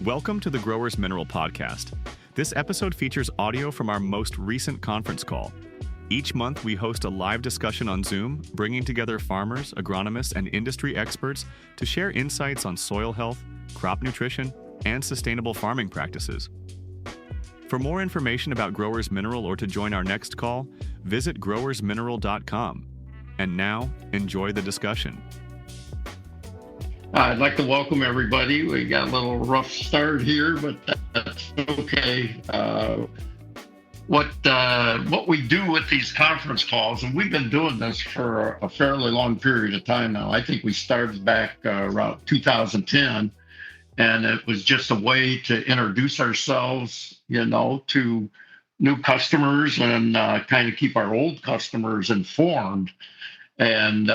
Welcome to the Growers Mineral Podcast. This episode features audio from our most recent conference call. Each month, we host a live discussion on Zoom, bringing together farmers, agronomists, and industry experts to share insights on soil health, crop nutrition, and sustainable farming practices. For more information about Growers Mineral or to join our next call, visit growersmineral.com. And now, enjoy the discussion. I'd like to welcome everybody. We got a little rough start here, but that's okay. What we do with these conference calls, and we've been doing this for a fairly long period of time now. I think we started back around 2010, and it was just a way to introduce ourselves, to new customers and kind of keep our old customers informed. And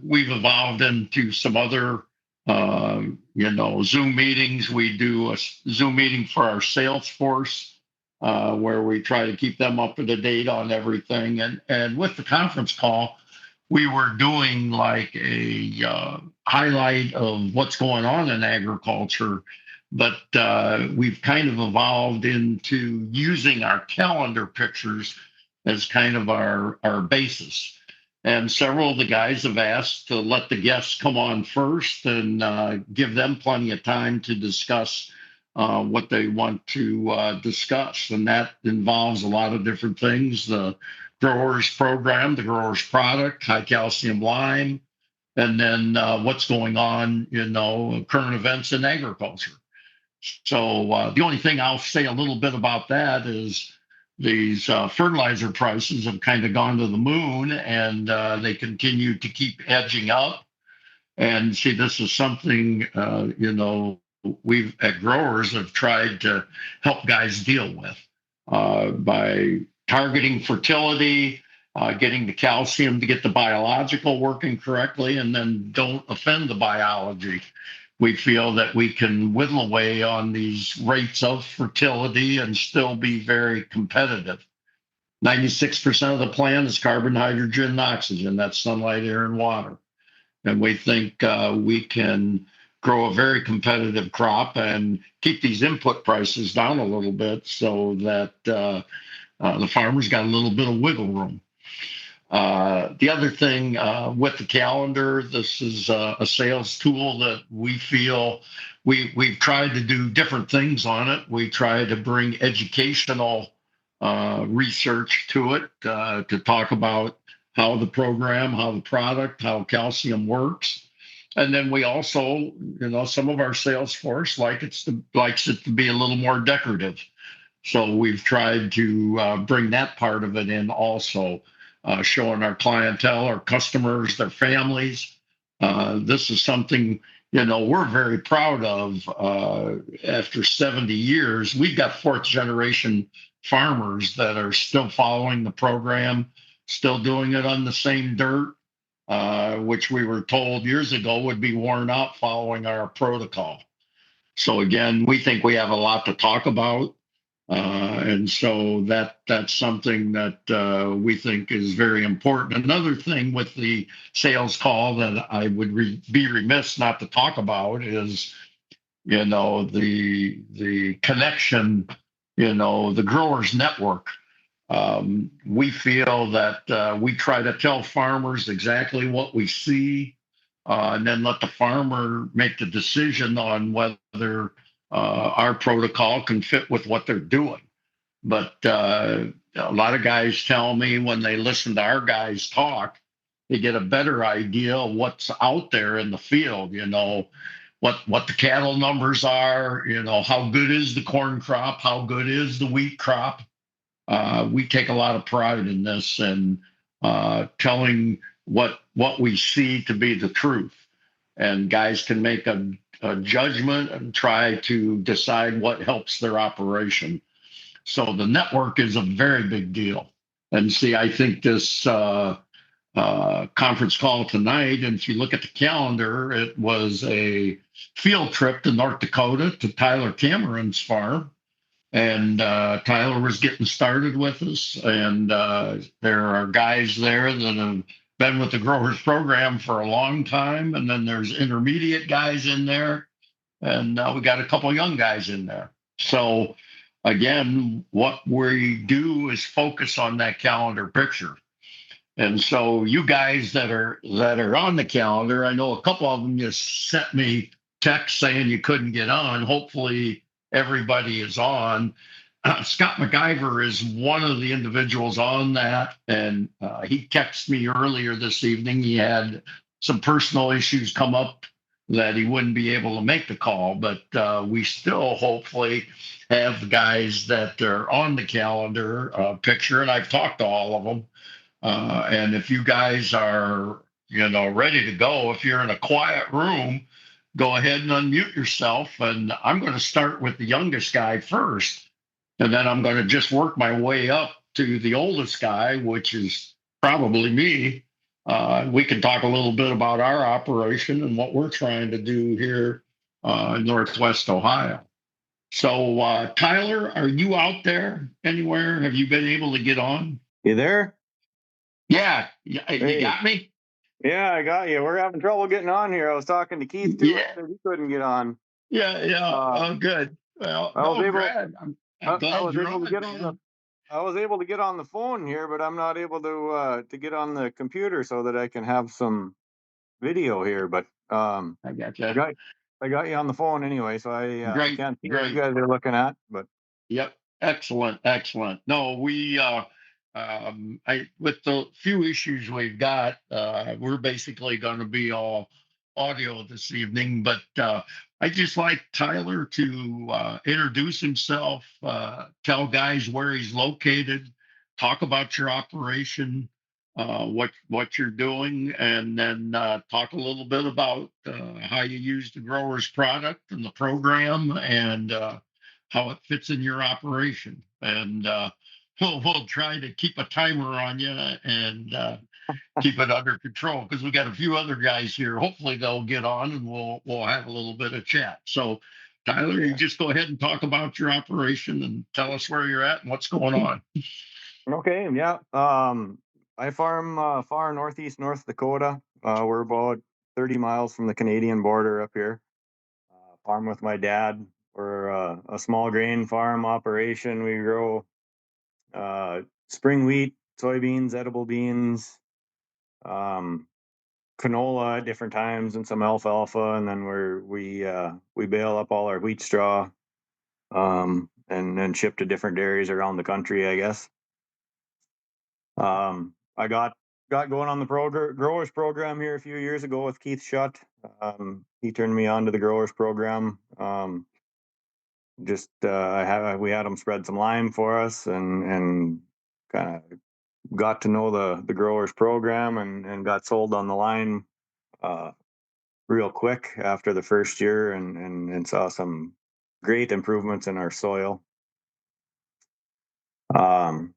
we've evolved into some other Zoom meetings. We do a Zoom meeting for our sales force where we try to keep them up to date on everything. And with the conference call, we were doing like a highlight of what's going on in agriculture. But we've kind of evolved into using our calendar pictures as kind of our basis. And several of the guys have asked to let the guests come on first and give them plenty of time to discuss what they want to discuss. And that involves a lot of different things: the growers program, the growers product, high calcium lime, and then what's going on, current events in agriculture. So the only thing I'll say a little bit about that is these fertilizer prices have kind of gone to the moon, and they continue to keep edging up. And see, this is something, we've at Growers have tried to help guys deal with by targeting fertility, getting the calcium to get the biological working correctly, and then don't offend the biology. We feel that we can whittle away on these rates of fertility and still be very competitive. 96% of the plant is carbon, hydrogen, and oxygen. That's sunlight, air, and water. And we think we can grow a very competitive crop and keep these input prices down a little bit so that the farmers got a little bit of wiggle room. The other thing with the calendar, this is a sales tool that we feel we've tried to do different things on it. We try to bring educational research to it to talk about how the program, how the product, how calcium works. And then we also, some of our sales force likes it to be a little more decorative. So we've tried to bring that part of it in also. Showing our clientele, our customers, their families. This is something, we're very proud of. After 70 years, we've got fourth generation farmers that are still following the program, still doing it on the same dirt, which we were told years ago would be worn out following our protocol. So again, we think we have a lot to talk about. And so that's something that we think is very important. Another thing with the sales call that I would be remiss not to talk about is, the connection, the growers network. We feel that we try to tell farmers exactly what we see, and then let the farmer make the decision on whether our protocol can fit with what they're doing. But a lot of guys tell me when they listen to our guys talk, they get a better idea of what's out there in the field, what the cattle numbers are, how good is the corn crop, how good is the wheat crop. We take a lot of pride in this and telling what we see to be the truth. And guys can make a judgment and try to decide what helps their operation. So the network is a very big deal. And see, I think this conference call tonight, and if you look at the calendar, it was a field trip to North Dakota to Tyler Cameron's farm. And Tyler was getting started with us. And there are guys there that have been with the growers program for a long time. And then there's intermediate guys in there. and we got a couple of young guys in there. So again, what we do is focus on that calendar picture. And so you guys that are on the calendar, I know a couple of them just sent me text saying you couldn't get on. Hopefully everybody is on. Scott MacGyver is one of the individuals on that, and he texted me earlier this evening. He had some personal issues come up that he wouldn't be able to make the call, but we still hopefully have the guys that are on the calendar picture, and I've talked to all of them. And if you guys are, ready to go, if you're in a quiet room, go ahead and unmute yourself. And I'm going to start with the youngest guy first, and then I'm going to just work my way up to the oldest guy, which is probably me. We can talk a little bit about our operation and what we're trying to do here in Northwest Ohio. So, Tyler, are you out there anywhere? Have you been able to get on? You there? Yeah, you Hey. got me? Yeah, I got you. We're having trouble getting on here. I was talking to Keith too. Yeah, He couldn't get on. yeah. Oh, good. Well, I was no, able. Brad, I'm I glad was you're able to on, get on the. man. I was able to get on the phone here, but I'm not able to get on the computer so that I can have some video here. But I got I you. got I got you on the phone anyway, so I Great, can't see what you great. guys are looking at. But Yep. Excellent. Excellent. No, I with the few issues we've got, we're basically going to be all audio this evening. But I just like Tyler to introduce himself, tell guys where he's located, talk about your operation, what you're doing, and then talk a little bit about how you use the grower's product and the program, and how it fits in your operation. And we'll try to keep a timer on you and keep it under control, because we got a few other guys here. Hopefully they'll get on and we'll have a little bit of chat. So Tyler, you yeah. just go ahead and talk about your operation and tell us where you're at and what's going on. Okay, yeah. I farm far northeast North Dakota. We're about 30 miles from the Canadian border up here. Farm with my dad. We're a small grain farm operation. We grow spring wheat, soybeans, edible beans, um, canola at different times, and some alfalfa. And then we bale up all our wheat straw and then ship to different dairies around the country, I guess. I got going on the growers program here a few years ago with Keith Schutt. He turned me on to the growers program. We had him spread some lime for us, and kind of got to know the growers program, and got sold on the line uh, real quick after the first year, and saw some great improvements in our soil. Um,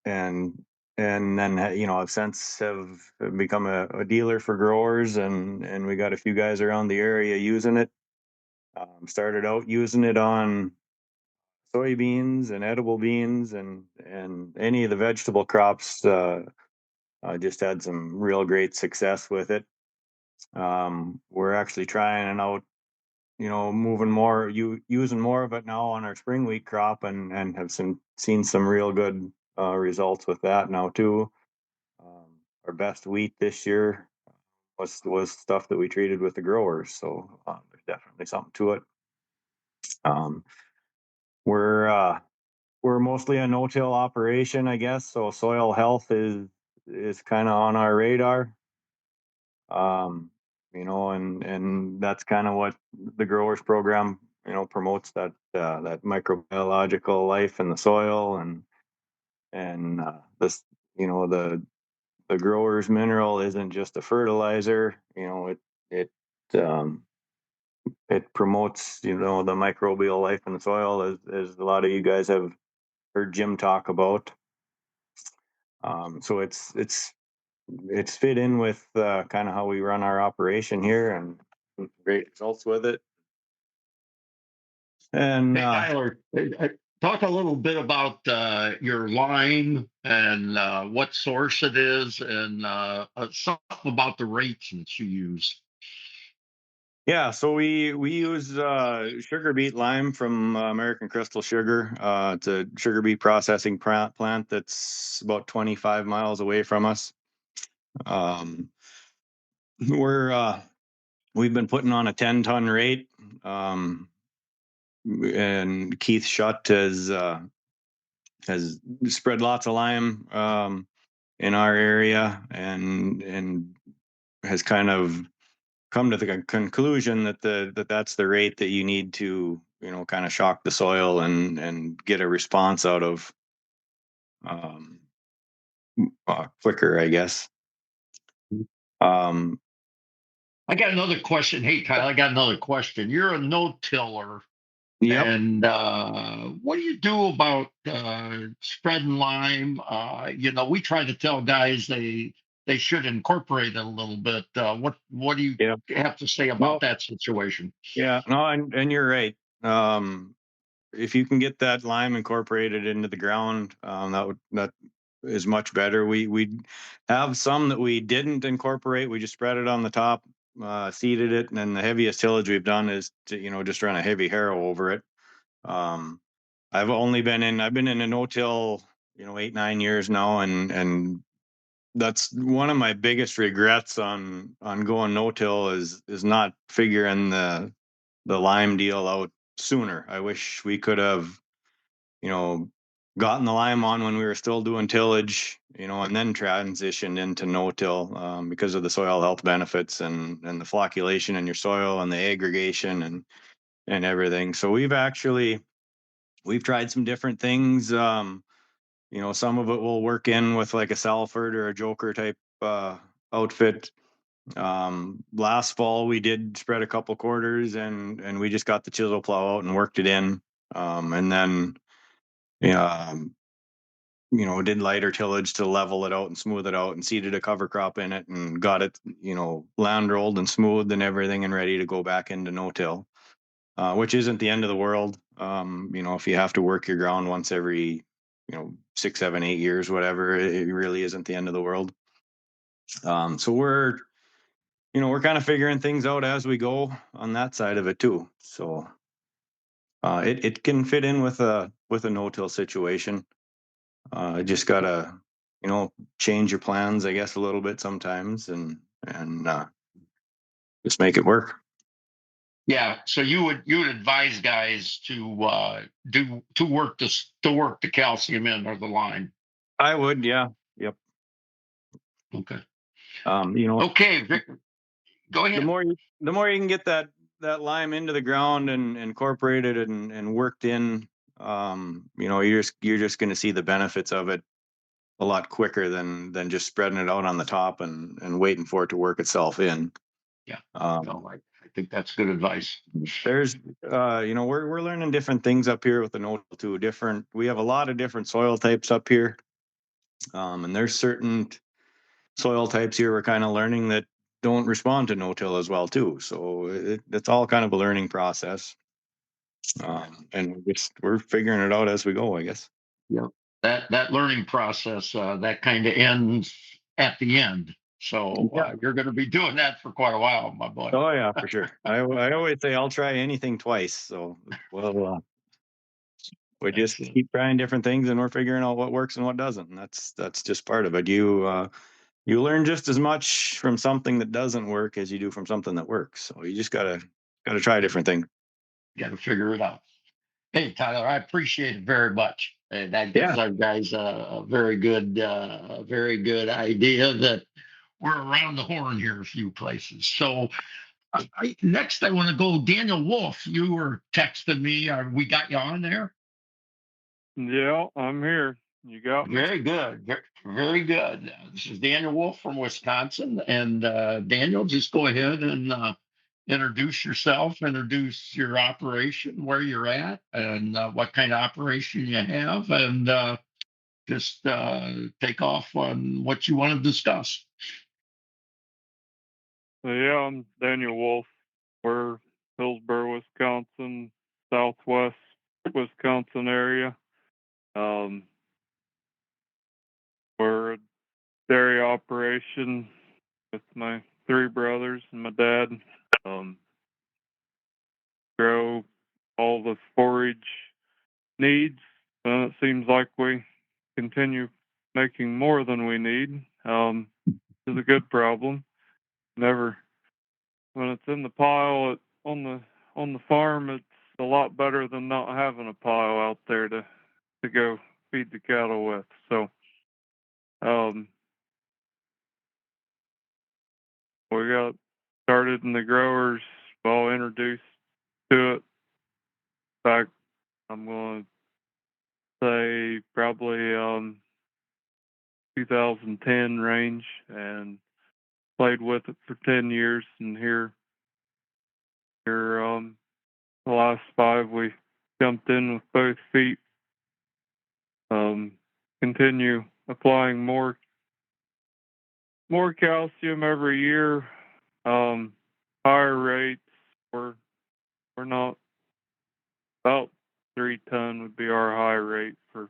and then I've since have become a dealer for growers, and we got a few guys around the area using it. Started out using it on soybeans and edible beans and any of the vegetable crops. I just had some real great success with it. We're actually trying it out, moving more, using more of it now on our spring wheat crop, and have seen some real good results with that now too. Our best wheat this year was stuff that we treated with the growers, so there's definitely something to it. Um, we're we're mostly a no-till operation, I guess, so soil health is kind of on our radar. And that's kind of what the growers program, promotes, that microbiological life in the soil, and this, the growers mineral isn't just a fertilizer. Um, it promotes, the microbial life in the soil, as a lot of you guys have heard Jim talk about. So it's fit in with kind of how we run our operation here, and great results with it. And Hey, Tyler, talk a little bit about your line and what source it is, and something about the rates that you use. Yeah, so we use sugar beet lime from American Crystal Sugar. It's a sugar beet processing plant that's about 25 miles away from us. Um, we've been putting on a 10-ton rate, and Keith Schutt has spread lots of lime in our area, and has kind of come to the conclusion that that's the rate that you need to, kind of shock the soil and get a response out of, um, quicker, I guess. Um, I got another question. Hey, Kyle, I got another question. You're a no-tiller, yep. and what do you do about spreading lime? We try to tell guys they should incorporate it a little bit. What do you Yeah. have to say about No. that situation? Yeah. No. And you're right. If you can get that lime incorporated into the ground, that is much better. We have some that we didn't incorporate. We just spread it on the top, seeded it, and then the heaviest tillage we've done is to, just run a heavy harrow over it. Um, I've been in a no-till, 8-9 years now, and that's one of my biggest regrets on going no-till is not figuring the lime deal out sooner. I wish we could have, you know, gotten the lime on when we were still doing tillage, and then transitioned into no-till, because of the soil health benefits and the flocculation in your soil and the aggregation and everything. So we've tried some different things. Some of it will work in with like a Salford or a Joker type outfit. Last fall we did spread a couple quarters, and we just got the chisel plow out and worked it in. And then, um, did lighter tillage to level it out and smooth it out, and seeded a cover crop in it and got it, land rolled and smoothed and everything and ready to go back into no-till, which isn't the end of the world. If you have to work your ground once every, 6, 7, 8 years, whatever, it really isn't the end of the world. So we're kind of figuring things out as we go on that side of it too. So it can fit in with a no-till situation. Just gotta, change your plans, I guess, a little bit sometimes, and just make it work. Yeah, so you would advise guys to work the calcium in or the lime. I would, yeah, yep. Okay. Um, you know, Okay, go the ahead. more you can get that lime into the ground and incorporated and worked in, you're just going to see the benefits of it a lot quicker than just spreading it out on the top and waiting for it to work itself in. Yeah. Um, No, I think that's good advice. there's we're learning different things up here with the no too. We have a lot of different soil types up here, and there's certain soil types here we're kind of learning that don't respond to no-till as well too. So it's all kind of a learning process, and we're figuring it out as we go, I guess. Yeah. That learning process that kind of ends at the end. So Yeah. you're going to be doing that for quite a while, my boy. Oh yeah, for sure. I always say I'll try anything twice. So we just Excellent. keep trying different things, and we're figuring out what works and what doesn't. And that's just part of it. You learn just as much from something that doesn't work as you do from something that works. So you just gotta try different things. Got to figure it out. Hey, Tyler, I appreciate it very much. That gives Yeah. our guys a very good idea that we're around the horn here a few places. So next, I want to go. Daniel Wolf, you were texting me. We got you on there. Yeah, I'm here. You got me? Very good. Very good. This is Daniel Wolf from Wisconsin. And Daniel, just go ahead and introduce yourself, introduce your operation, where you're at, and what kind of operation you have, and just take off on what you want to discuss. So, yeah, I'm Daniel Wolf. We're Hillsboro, Wisconsin, southwest Wisconsin area. Um, we're a dairy operation with my 3 brothers and my dad. Um, all the forage needs. And it seems like we continue making more than we need. Is a good problem. Never when it's in the pile on the farm, it's a lot better than not having a pile out there to go feed the cattle with. So um, we got started, and the growers all introduced to it. In fact, I'm going to say probably 2010 range, and played with it for 10 years. And here the last 5 we jumped in with both feet. Continue applying more calcium every year. Higher rates. We're not about 3 ton would be our high rate for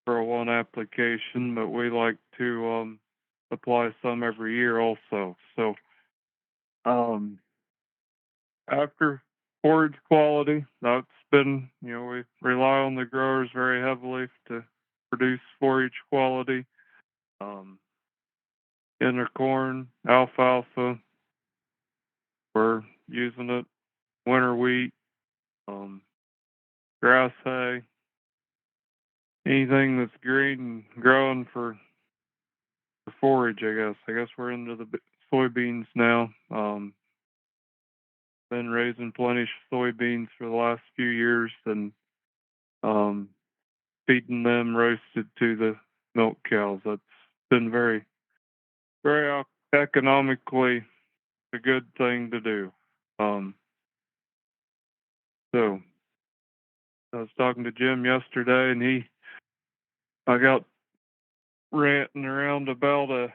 a one application, but we like to apply some every year also. So after forage quality, that's been, we rely on the growers very heavily to produce forage quality. Inner corn, alfalfa, we're using it. Winter wheat, grass hay, anything that's green and growing for forage, I guess. I guess we're into the soybeans now. Been raising plenty of soybeans for the last few years, and feeding them roasted to the milk cows. That's been very, very economically a good thing to do. So I was talking to Jim yesterday, and I got ranting around about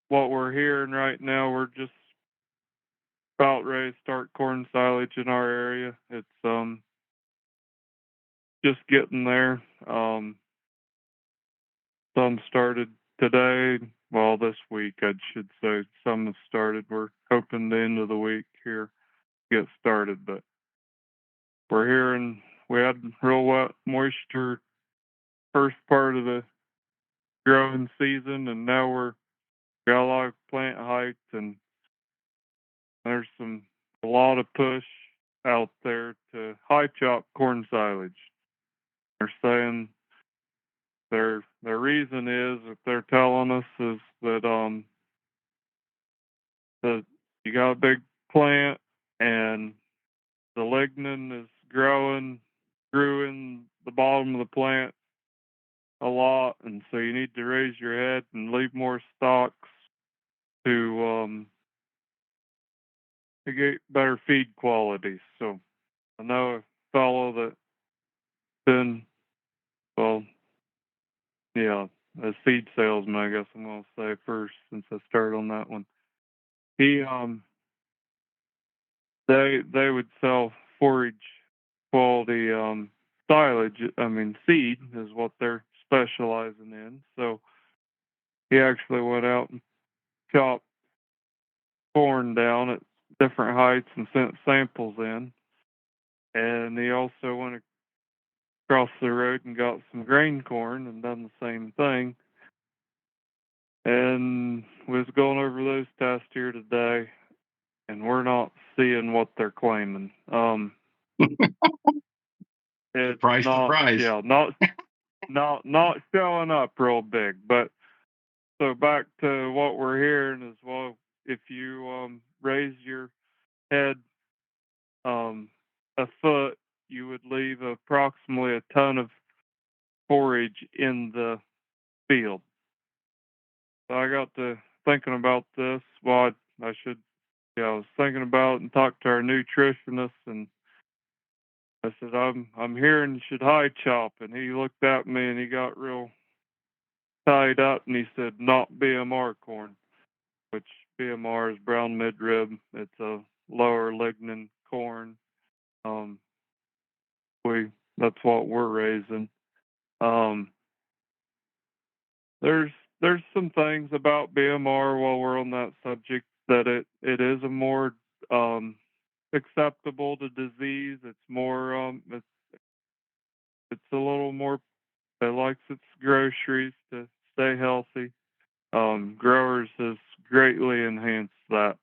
what we're hearing right now. We're just about ready to start corn silage in our area. It's just getting there. Some started today. Well, this week, I should say. Some have started. We're hoping the end of the week here get started, but we're hearing we had real wet moisture first part of the growing season, and now we're got a lot of plant height, and there's a lot of push out there to high chop corn silage. They're saying their reason is that they're telling us is that that you got a big plant and the lignin is grew in the bottom of the plant a lot, and so you need to raise your head and leave more stalks to get better feed quality. So I know a fellow that's been, well, yeah, a seed salesman, I guess I'm gonna say first, since I started on that one. He they would sell forage quality silage. I mean, seed is what they're specializing in. So he actually went out and chopped corn down at different heights and sent samples in. And he also went across the road and got some grain corn and done the same thing. And we was going over those tests here today, and we're not seeing what they're claiming. It's Surprise, not, surprise. yeah, not showing up real big. But so back to what we're hearing is, well, if you raise your head a foot, you would leave approximately a ton of forage in the field. So I got to thinking about this. Well, I was thinking about it and talked to our nutritionist, and I said, I'm hearing you should high chop. And he looked at me and he got real tied up, and he said, not BMR corn, which BMR is brown midrib. It's a lower lignin corn. That's what we're raising. There's some things about BMR while we're on that subject, that it is a more acceptable to disease. It's more it's a little more. It likes its groceries to stay healthy. Growers has greatly enhanced that.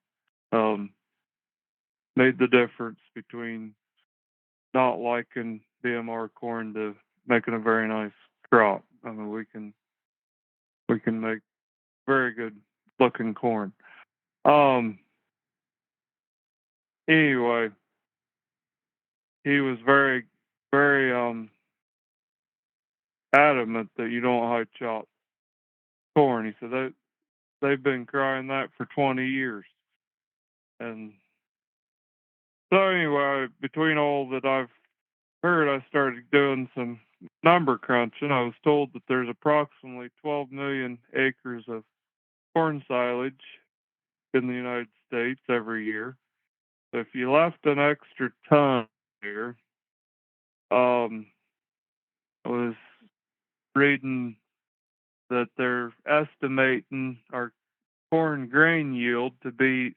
Made the difference between not liking BMR corn to making a very nice crop. I mean, we can make very good looking corn. Anyway, he was very, very adamant that you don't high chop corn. He said that they've been crying that for 20 years. And so anyway, between all that I've heard, I started doing some number crunching. I was told that there's approximately 12 million acres of corn silage in the United States every year. So if you left an extra ton here, I was reading that they're estimating our corn grain yield to be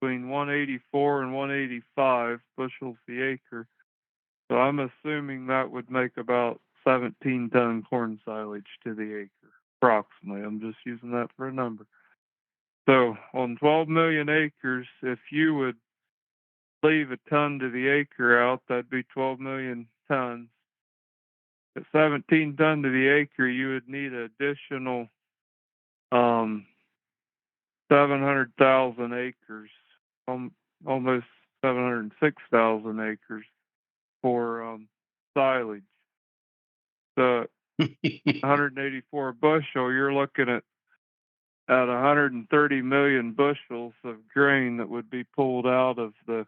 between 184 and 185 bushels the acre. So I'm assuming that would make about 17 ton corn silage to the acre, approximately. I'm just using that for a number. So on 12 million acres, if you would leave a ton to the acre out, that'd be 12 million tons. At 17 ton to the acre, you would need an additional 700,000 acres, almost 706,000 acres for silage. The 184 bushel, you're looking at 130 million bushels of grain that would be pulled out of the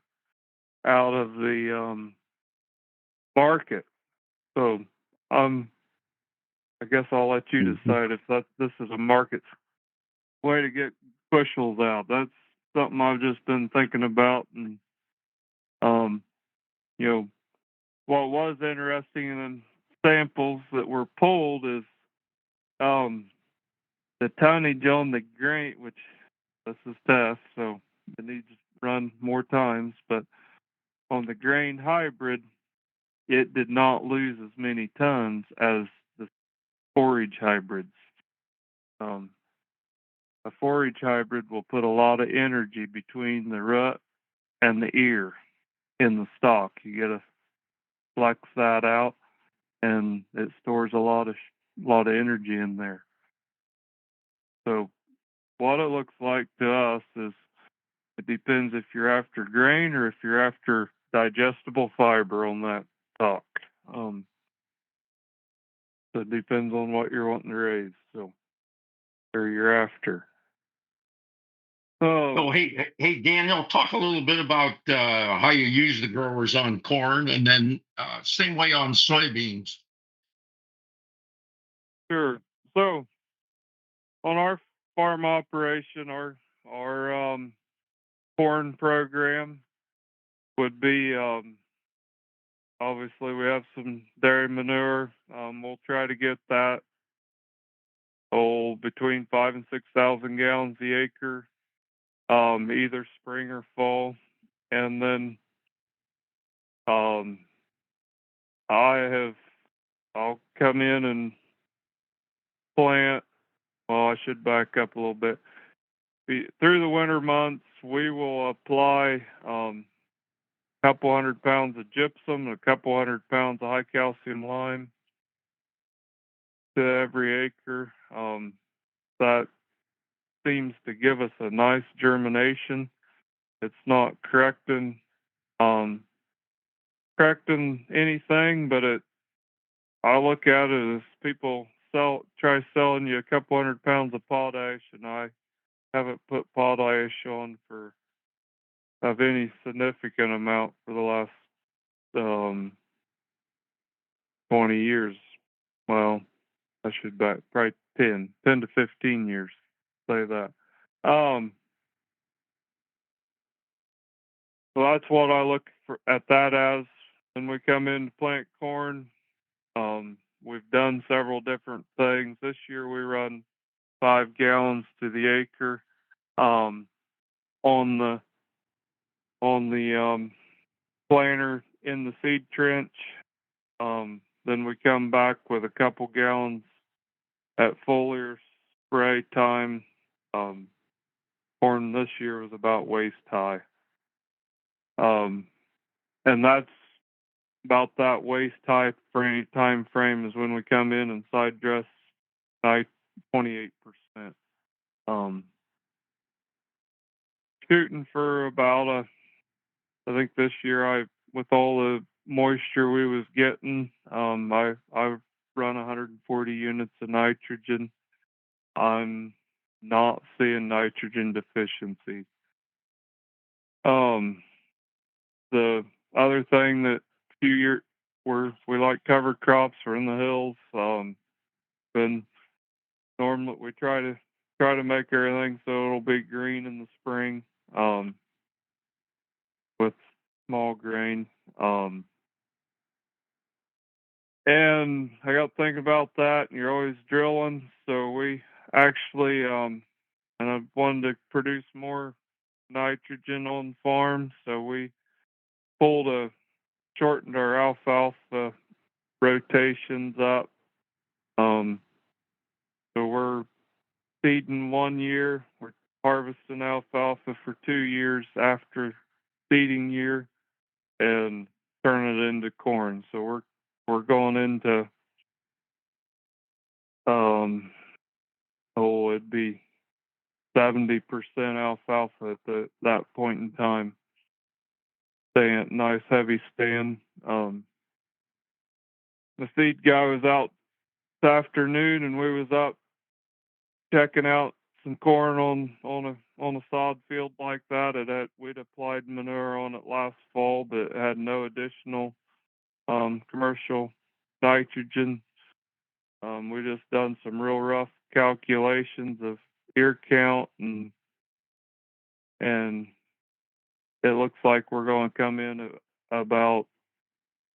market. So I guess I'll let you decide if this is a market way to get bushels out. That's something I've just been thinking about. And what was interesting in the samples that were pulled is the tonnage on the grain, which this is test, so it needs to run more times, but on the grain hybrid, it did not lose as many tons as the forage hybrids. A forage hybrid will put a lot of energy between the rut and the ear in the stalk. You got to flex that out, and it stores a lot of energy in there. So what it looks like to us is it depends if you're after grain or if you're after digestible fiber on that stalk. So it depends on what you're wanting to raise, or you're after. So, hey, Daniel, talk a little bit about how you use the growers on corn, and then same way on soybeans. Sure. So on our farm operation, our corn program would be obviously we have some dairy manure. We'll try to get that between 5,000 and 6,000 gallons the acre, either spring or fall, and then I'll come in and plant. Well, I should back up a little bit. Through the winter months, we will apply a couple 100 pounds of gypsum, a couple 100 pounds of high calcium lime to every acre. That seems to give us a nice germination. It's not correcting anything, but I look at it as people try selling you a couple 100 pounds of potash, and I haven't put potash on of any significant amount for the last 20 years. Well, I should back probably 10 to 15 years. Say that. So that's what I look at that as when we come in to plant corn. We've done several different things. This year we run 5 gallons to the acre on on the planter in the seed trench. Then we come back with a couple gallons at foliar spray time. Corn this year was about waist high. And that's about that waist high time frame is when we come in and side dress 28%. Shooting for about I think this year with all the moisture we was getting, I run 140 units of nitrogen. I'm not seeing nitrogen deficiency. The other thing that few years we like cover crops. We're in the hills. Then normally we try to make everything so it'll be green in the spring. With small grain. And I got thinking about that, and you're always drilling. So we actually, and I wanted to produce more nitrogen on farm, so we shortened our alfalfa rotations up. So we're seeding 1 year, we're harvesting alfalfa for 2 years after seeding year, and turning it into corn. So we're going into it'd be 70% alfalfa at that point in time. Stand, nice heavy stand. The seed guy was out this afternoon, and we was up checking out some corn on a sod field like that. We'd applied manure on it last fall, but it had no additional commercial nitrogen. We just done some real rough calculations of ear count, and it looks like we're going to come in at about,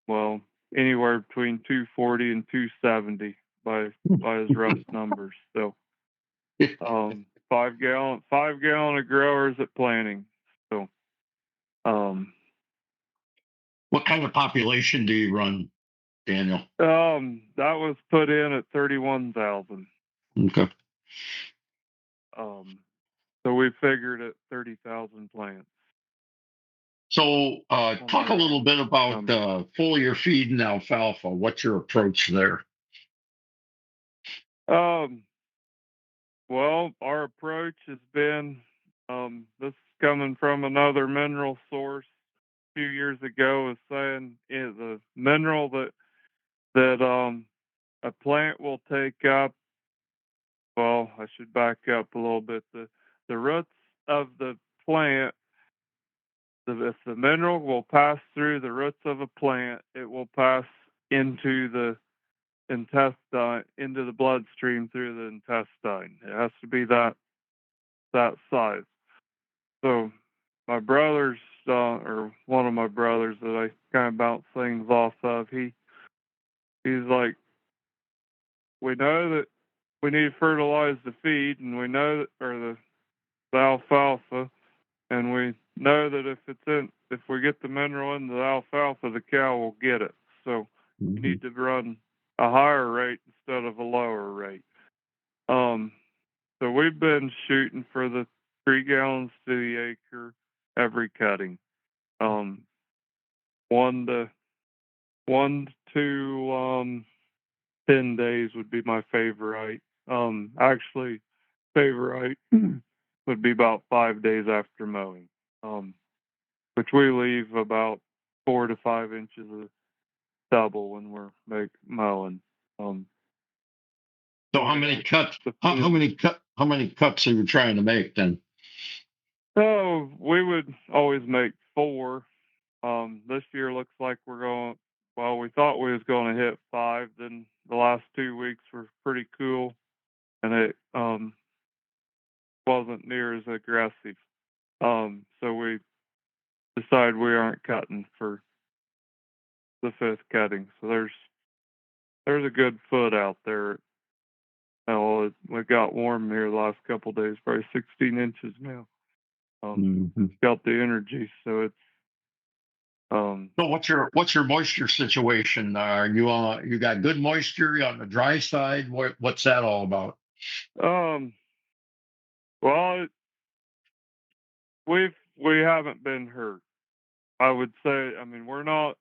well, anywhere between 240 and 270 by his rough numbers. So 5 gallon of growers at planting. So What kind of population do you run, Daniel? that was put in at 31,000. Okay. So we figured at 30,000 plants. So talk a little bit about foliar feed and alfalfa. What's your approach there? Well, our approach has been, this is coming from another mineral source a few years ago, is saying the mineral that a plant will take up. Well, I should back up a little bit. The roots of the plant, if the mineral will pass through the roots of a plant, it will pass into the intestine, into the bloodstream through the intestine. It has to be that size. So my brother's, or one of my brothers that I kind of bounce things off of, he's like, we know that we need to fertilize the feed, and we know that, or the alfalfa, and we know that if we get the mineral in the alfalfa, the cow will get it. So you need to run a higher rate instead of a lower rate. So we've been shooting for the 3 gallons to the acre every cutting. 1 to 10 days would be my favorite. Actually, favorite would be about 5 days after mowing, which we leave about 4 to 5 inches of stubble when we're mowing. So how many cuts? How many cuts are you trying to make then? So we would always make 4. This year looks like we're going. Well, we thought we was going to hit 5. Then the last 2 weeks were pretty cool, and it wasn't near as aggressive. So we decided we aren't cutting for the 5th cutting. So there's a good foot out there. Oh, it got warm here the last couple of days, probably 16 inches now. got the energy, so it's So what's your moisture situation? You got good moisture on the dry side? What's that all about? well, we haven't been hurt. I would say, I mean, we're not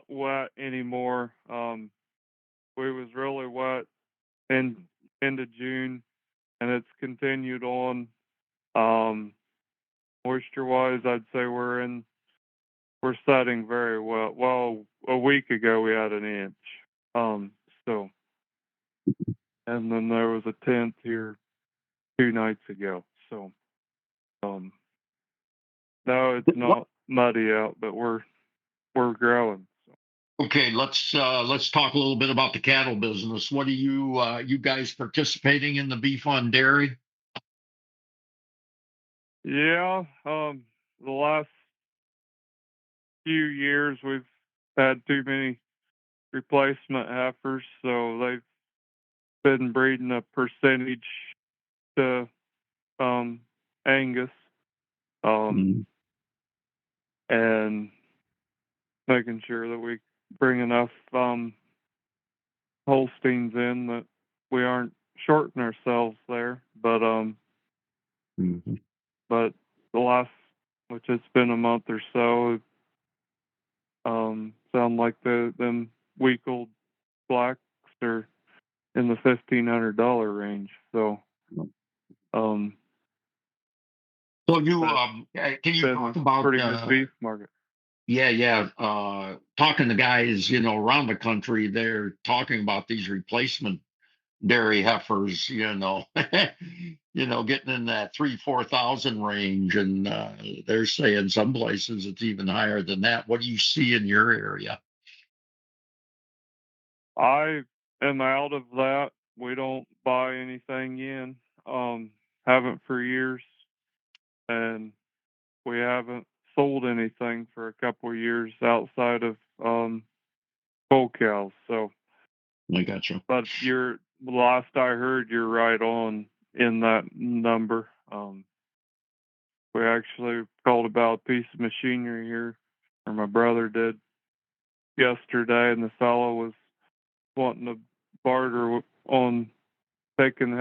wet anymore. We was really wet in into June, and it's continued on. Moisture wise, I'd say we're setting very well. Well, a week ago we had an inch. So, and then there was a 10th here 2 nights ago. So, no, it's not muddy out, but we're growing. So. Okay, let's talk a little bit about the cattle business. What are you guys participating in the beef on dairy? Yeah, the last few years we've had too many replacement heifers, so they've been breeding a percentage to Angus, and making sure that we bring enough Holsteins in that we aren't shorting ourselves there. But but the last, which it's been a month or so, sound like them week-old blacks are in the $1,500 range. So So you can you talk about pretty good beef market? Yeah. Talking to guys, around the country, they're talking about these replacement dairy heifers, getting in that 3,000-4,000 range, and they're saying some places it's even higher than that. What do you see in your area? I am out of that. We don't buy anything in. Haven't for years, and we haven't sold anything for a couple of years outside of bull cows. So I got you. But last I heard, you're right on in that number. We actually called about a piece of machinery here, or my brother did yesterday, and the fellow was wanting to barter on taking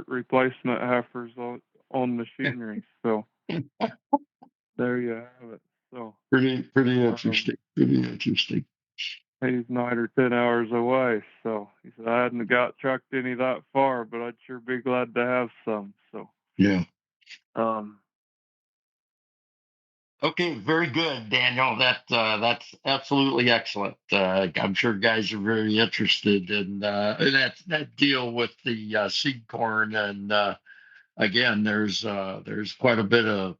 replacement heifers on machinery. So there you have it. So pretty interesting. Pretty interesting. He's 9 or 10 hours away, so he said I hadn't got trucked any that far, but I'd sure be glad to have some. So yeah. Okay, very good, Daniel. That's absolutely excellent. I'm sure guys are very interested in that deal with the seed corn, and again, there's quite a bit of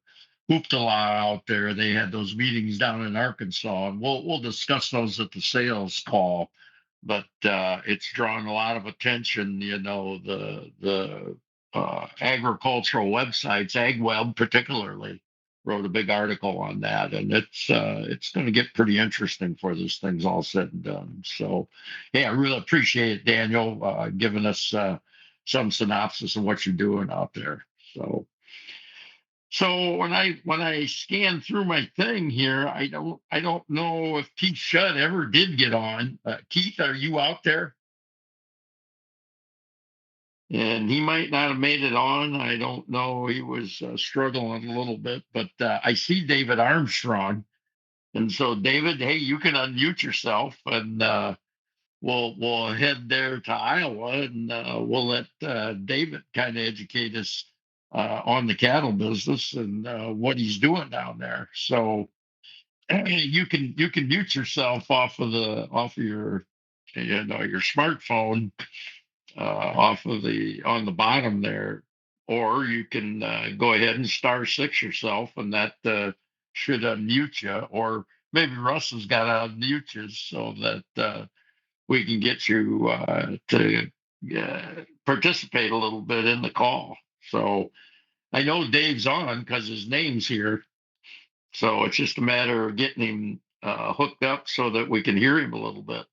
hoopla out there. They had those meetings down in Arkansas, and we'll discuss those at the sales call. But it's drawn a lot of attention. The agricultural websites, AgWeb particularly, wrote a big article on that, and it's going to get pretty interesting for this thing's all said and done. So, hey, I really appreciate it, Daniel, giving us some synopsis of what you're doing out there. So when I scan through my thing here, I don't know if Keith Shudd ever did get on. Keith, are you out there? And he might not have made it on. I don't know. He was struggling a little bit, but I see David Armstrong, and so David, hey, you can unmute yourself, and we'll head there to Iowa, and we'll let David kind of educate us on the cattle business and what he's doing down there. So you can mute yourself off of your your smartphone, on the bottom there, or you can go ahead and *6 yourself, and that should unmute you. Or maybe Russ has got to unmute you so that we can get you to participate a little bit in the call. So I know Dave's on because his name's here. So it's just a matter of getting him hooked up so that we can hear him a little bit.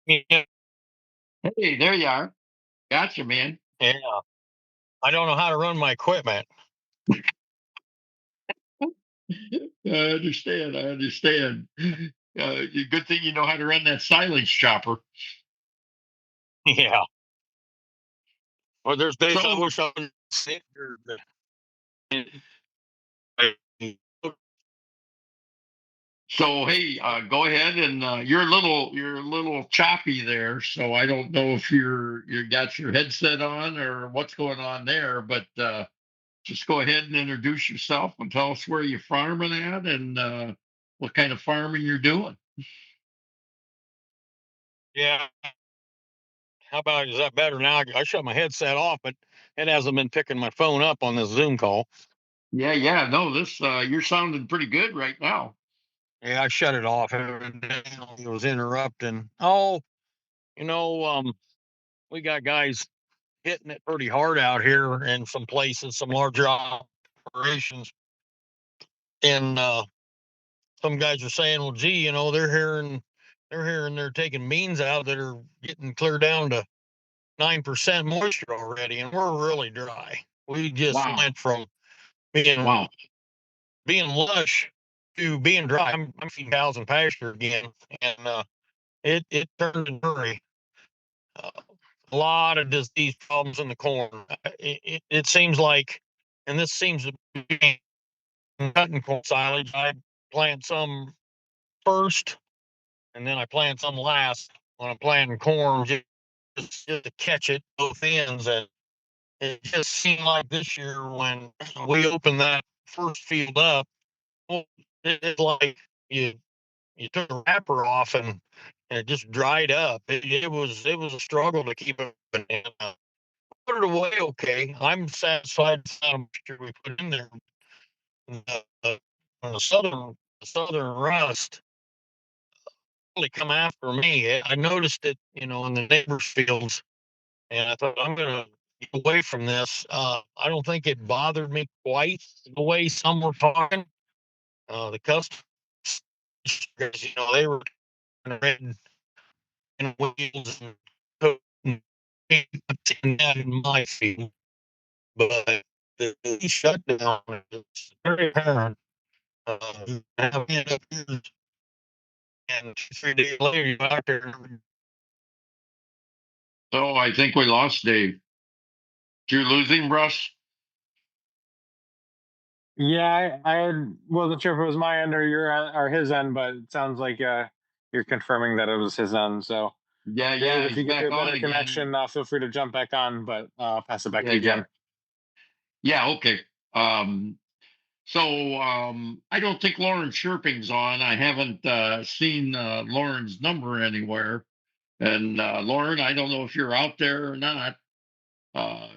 Yeah. Hey, there you are. Gotcha, man. Yeah. I don't know how to run my equipment. I understand. I understand. Good thing you know how to run that silage chopper. Yeah. Well, there's days I So, wish I was sick or so hey, go ahead and you're a little choppy there. So I don't know if you got your headset on or what's going on there, but just go ahead and introduce yourself and tell us where you're farming at and what kind of farming you're doing. yeah. How about is that better now? I shut my headset off, but it hasn't been picking my phone up on this Zoom call. Yeah, yeah. No, this you're sounding pretty good right now. Yeah, I shut it off. It was interrupting. Oh, you know, we got guys hitting it pretty hard out here in some places, some larger operations, and some guys are saying, "Well, gee, they're taking beans out that are getting clear down to 9% moisture already, and we're really dry. We just Wow. went from being Wow. being lush to being dry. I'm feeding cows in pasture again, and it turned to dairy. Uh, a lot of disease problems in the corn. It seems like, and this seems to be cutting corn silage. I plant some first, and then I plant some last when I'm planting corn, just to catch it both ends. And it just seemed like this year when we opened that first field up, well, it's like you you took a wrapper off and it just dried up. It was a struggle to keep it. And, put it away okay. I'm satisfied with the mixture we put in there. The, the, the southern rust really come after me. I noticed it, in the neighbors' fields, and I thought I'm gonna get away from this. I don't think it bothered me quite the way some were talking. The customers, they were red and wheels and putting that in my field, but the shutdown is very apparent. Have it up here, and 3 days later, you're out there. Oh, I think we lost Dave. Did you lose him, Russ? Yeah, I wasn't sure if it was my end or your end or his end, but it sounds like you're confirming that it was his end. So, Yeah, Dave, yeah, if he's you get to back a on better again. connection, feel free to jump back on. But I'll pass it back Yeah, to you, yeah. Jim. Yeah, okay. So I don't think Lauren Sherping's on. I haven't seen Lauren's number anywhere. And Lauren, I don't know if you're out there or not. Uh,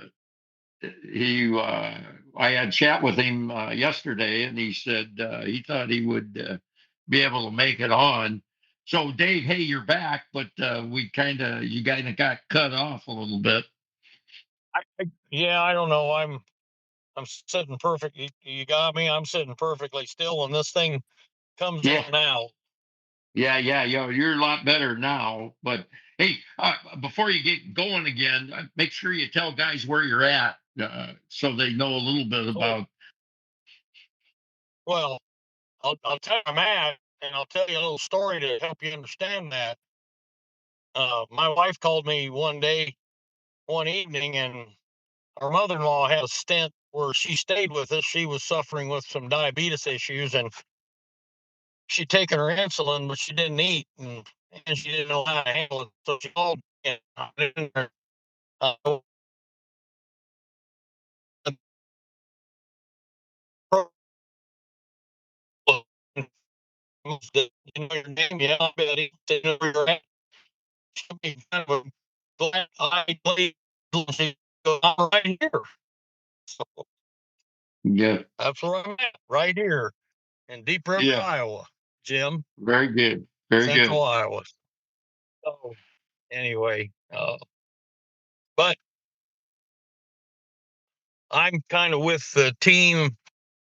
I had chat with him yesterday, and he said he thought he would be able to make it on. So, Dave, hey, you're back, but you kind of got cut off a little bit. Yeah, I don't know. I'm sitting perfect. You got me. I'm sitting perfectly still, and this thing comes Yeah, on now. yeah. You're a lot better now. But hey, before you get going again, make sure you tell guys where you're at so they know a little bit Oh, about. well, I'll tell you I'm at, and I'll tell you a little story to help you understand that. My wife called me one evening, and our mother-in-law had a stint where she stayed with us. She was suffering with some diabetes issues, and she'd taken her insulin, but she didn't eat, and she didn't know how to handle it. So she called me, and I didn't, uh, your name, yeah, Betty. Said, where you're at. She'll be kind of a glad I believe she goes, I'm right here. So Yeah, that's where I'm at, right here in Deep River, yeah, Iowa, Jim, very good, very good. Central Iowa. So anyway, but I'm kind of with the team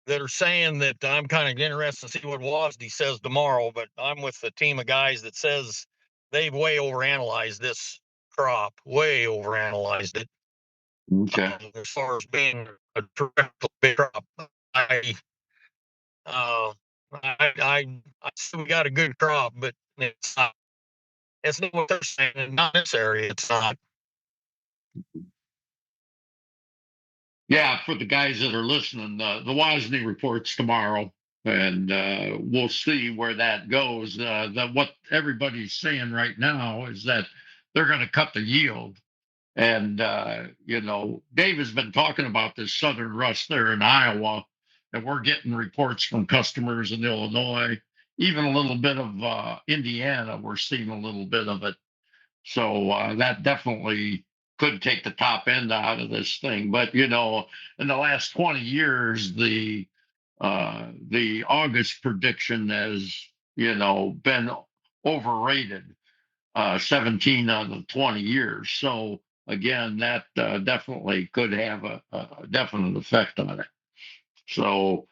that are saying that I'm kind of interested to see what WASD says tomorrow, but I'm with the team of guys that says they've way overanalyzed this crop, way overanalyzed it. Okay. As far as being a big crop, I I still got a good crop, but it's not. It's not what they're saying. Not in this area. It's not. Yeah, for the guys that are listening, the Wozni report's tomorrow, and we'll see where that goes. What everybody's saying right now is that they're going to cut the yield. And, Dave has been talking about this southern rust there in Iowa, and we're getting reports from customers in Illinois, even a little bit of Indiana. We're seeing a little bit of it. So that definitely could take the top end out of this thing. But, in the last 20 years, the August prediction has, been overrated. 17 out of 20 years. So again, that definitely could have a definite effect on it. So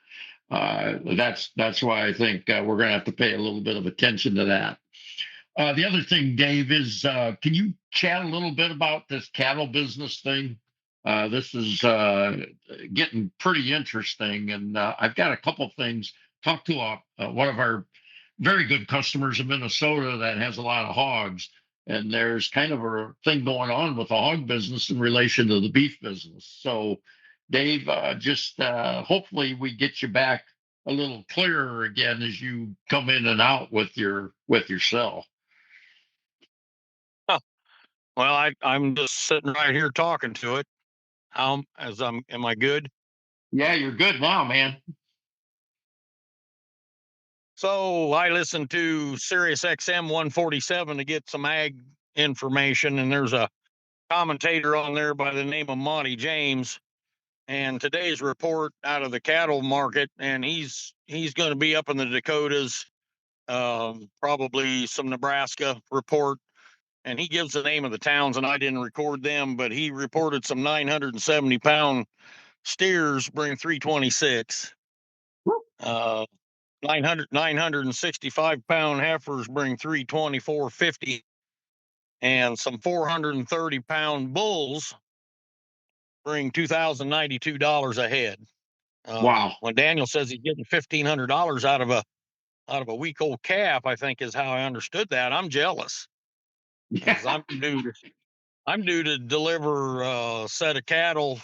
that's why I think we're going to have to pay a little bit of attention to that. The other thing, Dave, is can you chat a little bit about this cattle business thing? This is getting pretty interesting, and I've got a couple things. Talk to one of our very good customers in Minnesota that has a lot of hogs, and there's kind of a thing going on with the hog business in relation to the beef business. So, Dave, just hopefully we get you back a little clearer again as you come in and out with your cell. Huh. Well, I'm just sitting right here talking to it. Am I good? Yeah, you're good now, man. So I listened to Sirius XM 147 to get some ag information, and there's a commentator on there by the name of Monty James. And today's report out of the cattle market, and he's going to be up in the Dakotas, probably some Nebraska report. And he gives the name of the towns, and I didn't record them, but he reported some 970-pound steers bring 326. 965-pound heifers bring 324.50, and some 430-pound bulls bring $2,092 a head. Wow. When Daniel says he's getting $1,500 out of a week old calf, I think is how I understood that. I'm jealous. Yeah. I'm due to deliver a set of cattle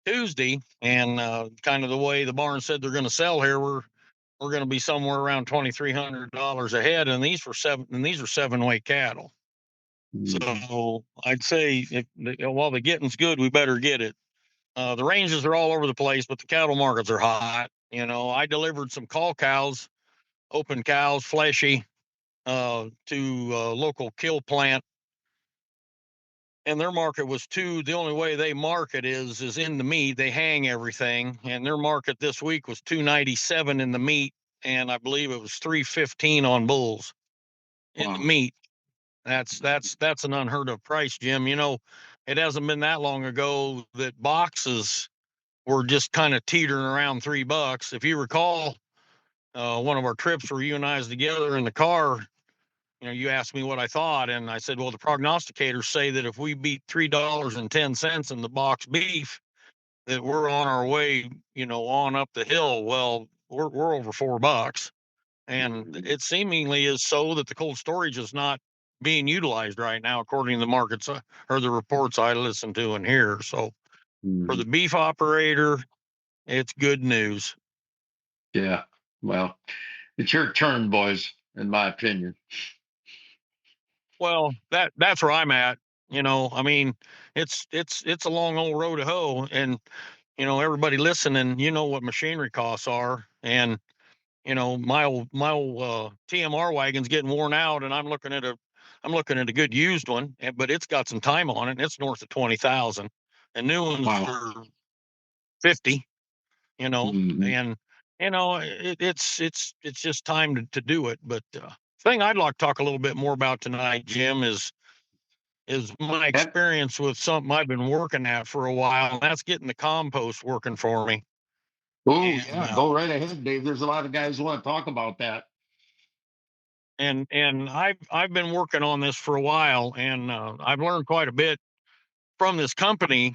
Tuesday, and kind of the way the barn said they're going to sell here, we're going to be somewhere around $2,300 a head, and these are 7-weight cattle. So I'd say while the getting's good, we better get it. The ranges are all over the place, but the cattle markets are hot. I delivered some call cows, open cows, fleshy, to a local kill plant, and their market was the only way they market is in the meat. They hang everything, and their market this week was $297 in the meat, and I believe it was $315 on bulls in the meat. That's an unheard of price, Jim. It hasn't been that long ago that boxes were just kind of teetering around $3. If you recall, one of our trips where you and I was together in the car, you asked me what I thought, and I said, well, the prognosticators say that if we beat $3.10 in the box beef, that we're on our way, on up the hill. Well, we're over $4, and it seemingly is so that the cold storage is not being utilized right now, according to the markets or the reports I listen to and hear. So for the beef operator, it's good news. Yeah. Well, it's your turn, boys, in my opinion. Well, that's where I'm at. I mean, it's a long old road to hoe, and everybody listening, what machinery costs are, and my old TMR wagon's getting worn out, and I'm looking at a good used one, but it's got some time on it, and it's north of 20,000, and new ones are 50. And it's just time to do it. But thing I'd like to talk a little bit more about tonight, Jim, is my experience with something I've been working at for a while, and that's getting the compost working for me. Oh, yeah, go right ahead, Dave. There's a lot of guys who want to talk about that. And I've been working on this for a while, and I've learned quite a bit from this company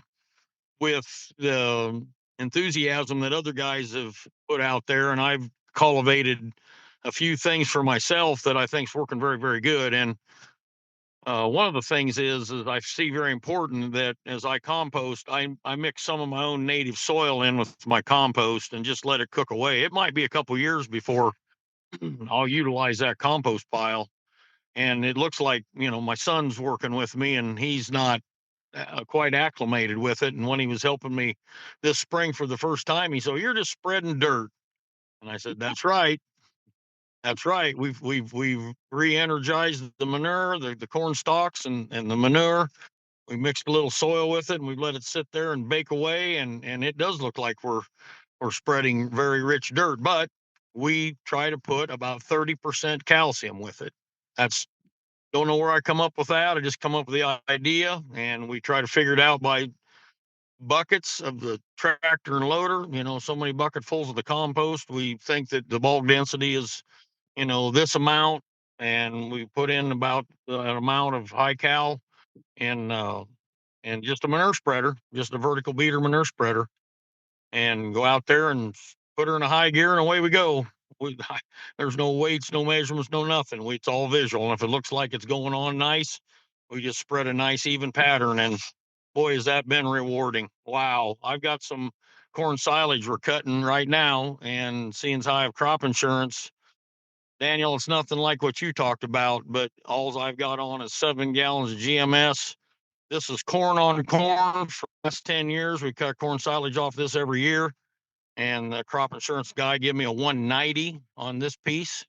with the enthusiasm that other guys have put out there, and I've cultivated a few things for myself that I think is working very, very good. And one of the things is I see very important that as I compost, I mix some of my own native soil in with my compost and just let it cook away. It might be a couple years before I'll utilize that compost pile. And it looks like, my son's working with me and he's not quite acclimated with it. And when he was helping me this spring for the first time, he said, "You're just spreading dirt." And I said, "That's right. That's right. We've re-energized the manure, the corn stalks and the manure. We mixed a little soil with it and we let it sit there and bake away. And it does look like we're spreading very rich dirt, but we try to put about 30% calcium with it. That's Don't know where I come up with that. I just come up with the idea and we try to figure it out by buckets of the tractor and loader, so many bucketfuls of the compost. We think that the bulk density is, this amount, and we put in about an amount of high cal and just a manure spreader, just a vertical beater manure spreader, and go out there and put her in a high gear and away we go. We, there's no weights, no measurements, no nothing. It's all visual. And if it looks like it's going on nice, we just spread a nice even pattern. And boy, has that been rewarding. Wow. I've got some corn silage we're cutting right now, and seeing as I have crop insurance, Daniel, it's nothing like what you talked about, but all I've got on is 7 gallons of GMS. This is corn on corn for the last 10 years. We cut corn silage off this every year. And the crop insurance guy gave me a 190 on this piece.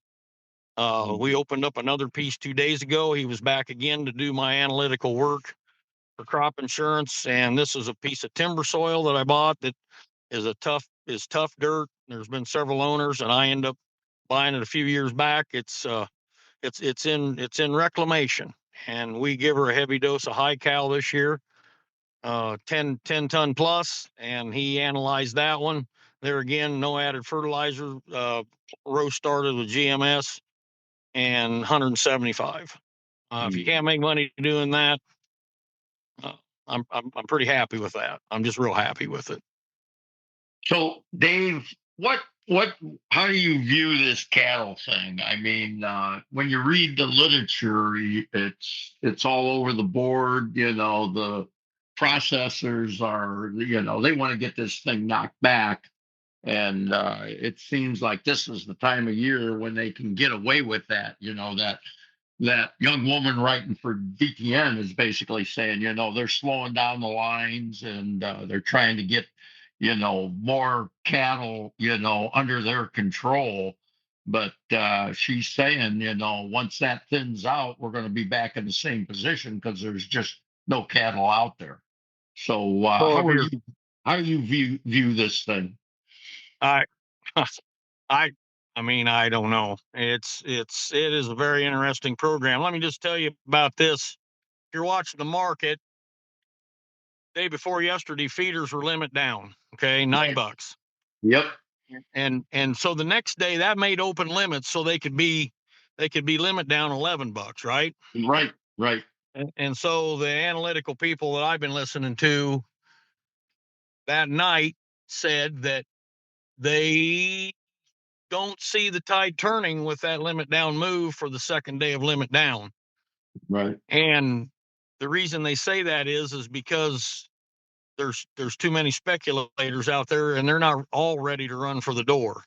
We opened up another piece 2 days ago. He was back again to do my analytical work for crop insurance. And this is a piece of timber soil that I bought that is tough dirt. There's been several owners, and I end up buying it a few years back. It's in reclamation, and we give her a heavy dose of high cal this year, 10 ton plus, and he analyzed that one. There again, no added fertilizer, row started with GMS and 175. If you can't make money doing that, I'm pretty happy with that. I'm just real happy with it. So, Dave, how do you view this cattle thing? I mean, when you read the literature, it's all over the board. The processors are, they want to get this thing knocked back. And it seems like this is the time of year when they can get away with that. That young woman writing for DTN is basically saying, they're slowing down the lines and they're trying to get, more cattle, under their control. But she's saying, once that thins out, we're going to be back in the same position because there's just no cattle out there. So how do you view this thing? I, I mean, I don't know. It is a very interesting program. Let me just tell you about this. If you're watching the market, day before yesterday, feeders were limit down. Okay, $9. Yep. And so the next day that made open limits so they could be limit down $11, right? Right. And so the analytical people that I've been listening to that night said that they don't see the tide turning with that limit down move for the second day of limit down. Right. And the reason they say that is because there's too many speculators out there and they're not all ready to run for the door.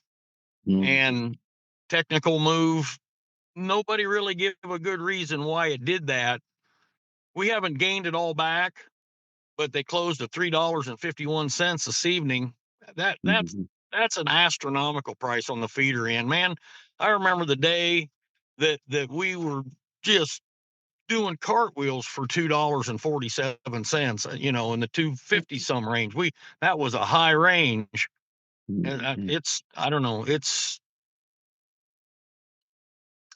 And technical move, nobody really gave a good reason why it did that. We haven't gained it all back, but they closed at $3.51 this evening. That's an astronomical price on the feeder end, man. I remember the day that we were just doing cartwheels for $2.47, in the 250 some range. That was a high range. And I don't know.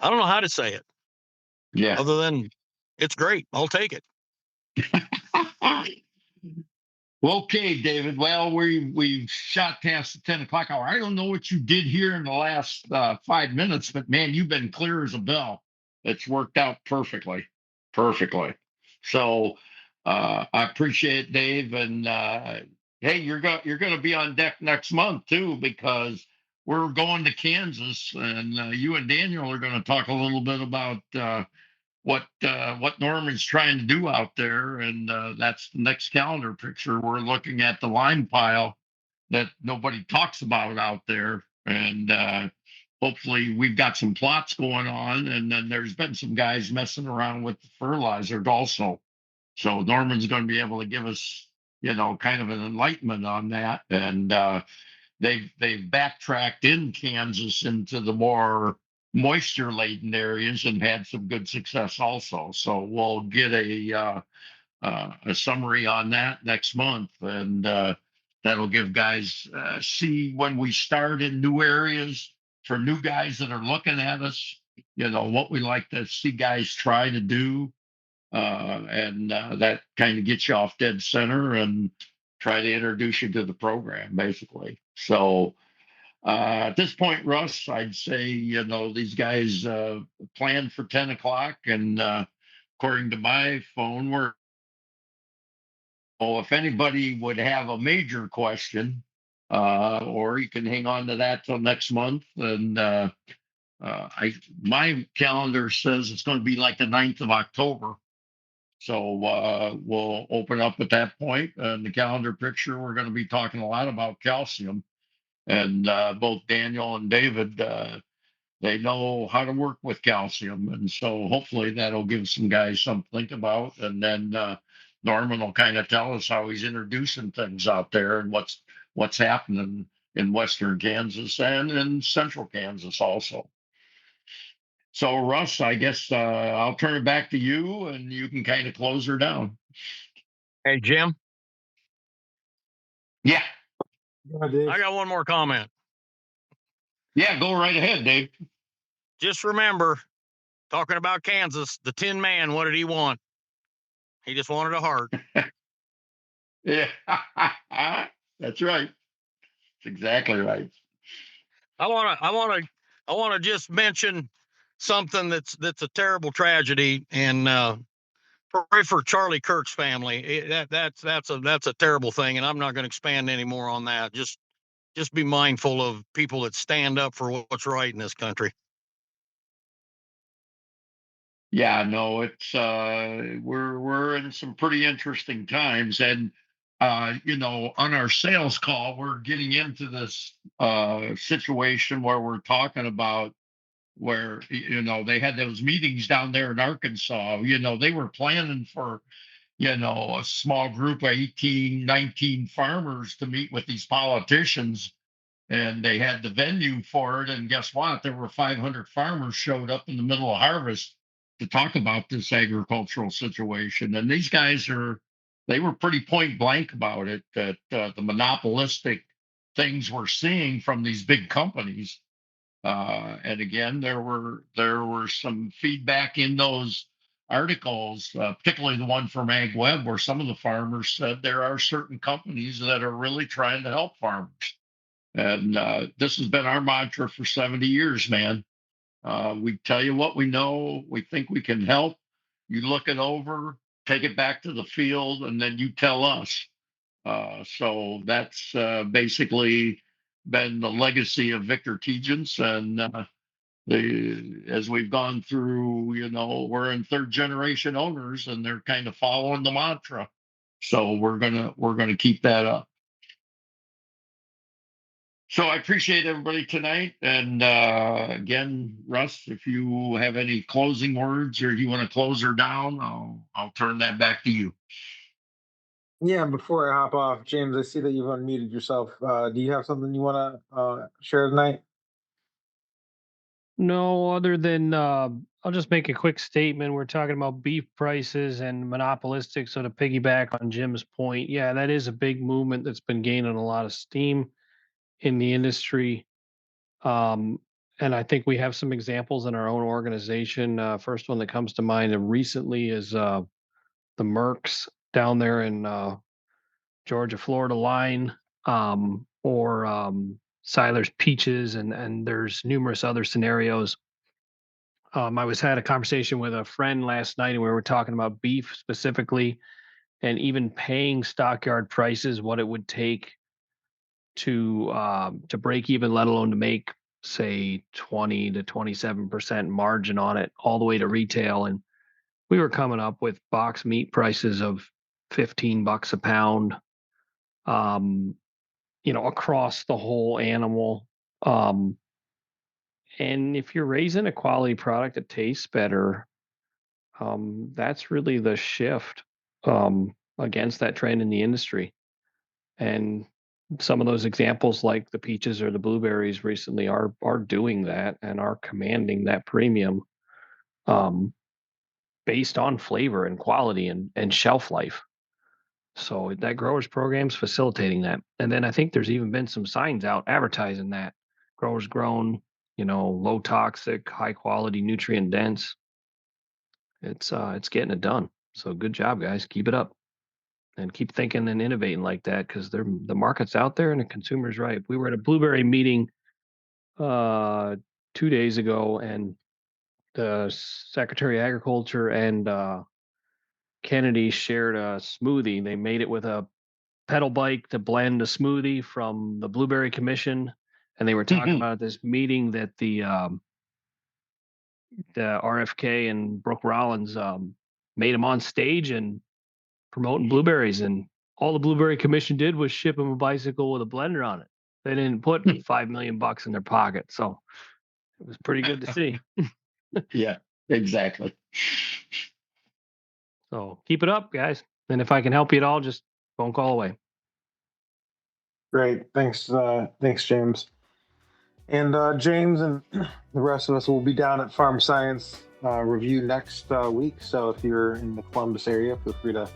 I don't know how to say it. Yeah. Other than it's great. I'll take it. Well, okay, David. Well, we've shot past the 10 o'clock hour. I don't know what you did here in the last 5 minutes, but man, you've been clear as a bell. It's worked out perfectly. So I appreciate it, Dave. And hey, you're going to be on deck next month too, because we're going to Kansas, and you and Daniel are going to talk a little bit about what Norman's trying to do out there, and that's the next calendar picture. We're looking at the lime pile that nobody talks about out there, and hopefully we've got some plots going on, and then there's been some guys messing around with the fertilizer also. So Norman's going to be able to give us, kind of an enlightenment on that, and they've backtracked in Kansas into the more moisture laden areas and had some good success also. So we'll get a summary on that next month, and that'll give guys see when we start in new areas for new guys that are looking at us. What we like to see guys try to do, and that kind of gets you off dead center and try to introduce you to the program, basically. So at this point, Russ, I'd say, these guys planned for 10 o'clock, and according to my phone, if anybody would have a major question, or you can hang on to that till next month. And my calendar says it's going to be like the 9th of October. So we'll open up at that point. And the calendar picture, we're going to be talking a lot about calcium. And both Daniel and David, they know how to work with calcium. And so hopefully that'll give some guys something to think about. And then Norman will kind of tell us how he's introducing things out there and what's happening in Western Kansas and in Central Kansas also. So Russ, I guess I'll turn it back to you, and you can kind of close her down. Hey, Jim. Yeah. I got one more comment. Yeah, go right ahead, Dave. Just remember, talking about Kansas, the Tin Man, what did he want? He just wanted a heart. Yeah, that's right. That's exactly right. I want to just mention something that's a terrible tragedy, and pray for Charlie Kirk's family. That's a terrible thing, and I'm not going to expand any more on that. Just be mindful of people that stand up for what's right in this country. Yeah, no, it's we're in some pretty interesting times, and on our sales call, we're getting into this situation where we're talking about where they had those meetings down there in Arkansas. They were planning for a small group of 18, 19 farmers to meet with these politicians, and they had the venue for it. And guess what? There were 500 farmers showed up in the middle of harvest to talk about this agricultural situation. And these guys they were pretty point blank about it, that the monopolistic things we're seeing from these big companies. And again, there were some feedback in those articles, particularly the one from AgWeb, where some of the farmers said there are certain companies that are really trying to help farmers. And this has been our mantra for 70 years, man. We tell you what we know, we think we can help. You look it over, take it back to the field, and then you tell us. So that's basically been the legacy of Victor Tegens. And as we've gone through, we're in third generation owners, and they're kind of following the mantra. So we're gonna keep that up. So I appreciate everybody tonight. And again, Russ, if you have any closing words or you want to close her down, I'll turn that back to you. Yeah, before I hop off, James, I see that you've unmuted yourself. Do you have something you want to share tonight? No, other than I'll just make a quick statement. We're talking about beef prices and monopolistic. So to piggyback on Jim's point, yeah, that is a big movement that's been gaining a lot of steam in the industry. And I think we have some examples in our own organization. First one that comes to mind recently is the Mercs down there in Georgia, Florida line, or Siler's Peaches, and there's numerous other scenarios. I had a conversation with a friend last night, and we were talking about beef specifically, and even paying stockyard prices, what it would take to break even, let alone to make, say, 20 to 27% margin on it all the way to retail. And we were coming up with box meat prices of $15 a pound, across the whole animal. And if you're raising a quality product that tastes better, that's really the shift against that trend in the industry. And some of those examples, like the peaches or the blueberries recently, are doing that and are commanding that premium based on flavor and quality and shelf life. So that growers program's facilitating that. And then I think there's even been some signs out advertising that growers grown, low toxic, high quality, nutrient dense. It's getting it done. So good job, guys. Keep it up and keep thinking and innovating like that, because the market's out there and the consumer's right. We were at a blueberry meeting 2 days ago, and the Secretary of Agriculture and Kennedy shared a smoothie. They made it with a pedal bike to blend a smoothie from the Blueberry Commission, and they were talking about this meeting that the RFK and Brooke Rollins made them on stage and promoting blueberries, and all the Blueberry Commission did was ship them a bicycle with a blender on it. They didn't put $5 million in their pocket, so it was pretty good to see. Yeah, exactly. So keep it up, guys. And if I can help you at all, just phone call away. Great. Thanks, James. And James and the rest of us will be down at Farm Science Review next week. So if you're in the Columbus area, feel free to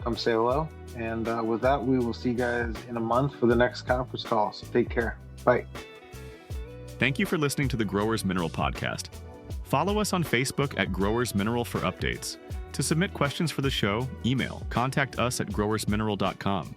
come say hello. And with that, we will see you guys in a month for the next conference call. So take care. Bye. Thank you for listening to the Growers Mineral Podcast. Follow us on Facebook at Growers Mineral for updates. To submit questions for the show, email contact us at growersmineral.com.